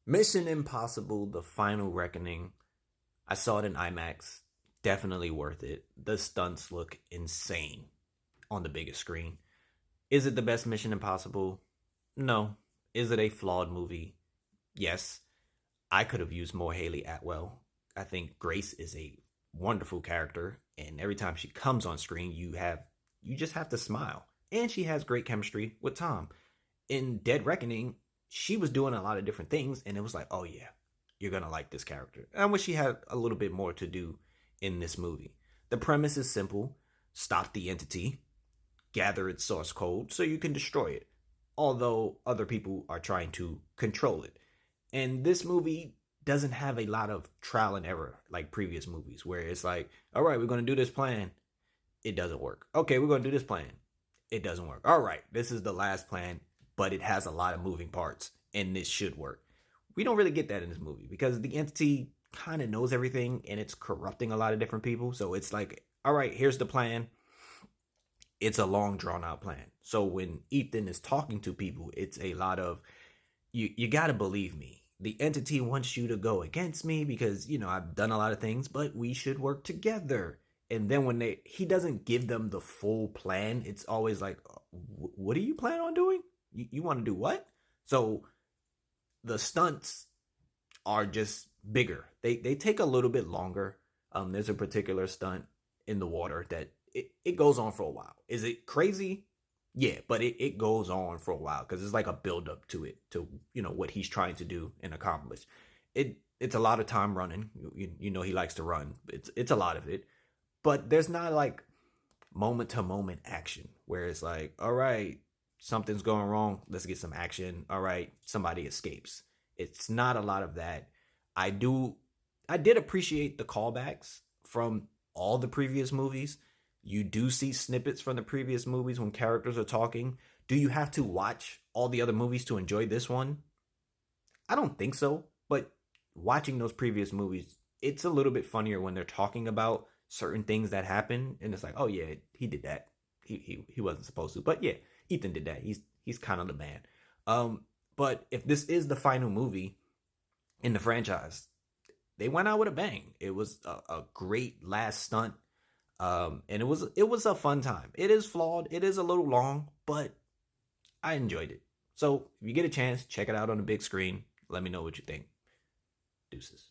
Mission Impossible: The Final Reckoning. I saw it in IMAX. Definitely worth it. The stunts look insane on the biggest screen. Is it the best Mission Impossible? No. Is it a flawed movie? Yes. I could have used more Haley Atwell. I think Grace is a wonderful character, and every time she comes on screen, you just have to smile. And she has great chemistry with Tom. In Dead Reckoning, she was doing a lot of different things, and it was like, oh yeah, you're gonna like this character. I wish she had a little bit more to do in this movie. The premise is simple: stop the entity, gather its source code so you can destroy it, although other people are trying to control it. And this movie doesn't have a lot of trial and error like previous movies, where it's like, all right, we're going to do this plan. It doesn't work. Okay, we're going to do this plan. It doesn't work. All right, this is the last plan, but it has a lot of moving parts, and this should work. We don't really get that in this movie because the entity kind of knows everything and it's corrupting a lot of different people. So it's like, all right, here's the plan. It's a long drawn out plan. So when Ethan is talking to people, it's a lot of you got to believe me. The entity wants you to go against me because, I've done a lot of things, but we should work together. And then when he doesn't give them the full plan, it's always like, what do you plan on doing? You want to do what? So the stunts are just bigger. They take a little bit longer. There's a particular stunt in the water that it goes on for a while. Is it crazy? Yeah, but it goes on for a while because it's like a build up to it, to what he's trying to do and accomplish. It's a lot of time running. He likes to run. It's a lot of it, but there's not like moment to moment action where it's like, all right, something's going wrong. Let's get some action. All right, somebody escapes. It's not a lot of that. I do. I did appreciate the callbacks from all the previous movies. You do see snippets from the previous movies when characters are talking. Do you have to watch all the other movies to enjoy this one? I don't think so. But watching those previous movies, it's a little bit funnier when they're talking about certain things that happen, and it's like, oh yeah, he did that. He wasn't supposed to, but yeah, Ethan did that. He's kind of the man. But if this is the final movie in the franchise, they went out with a bang. It was a great last stunt. And it was a fun time. It is flawed. It is a little long, but I enjoyed it. So if you get a chance, check it out on the big screen. Let me know what you think. Deuces.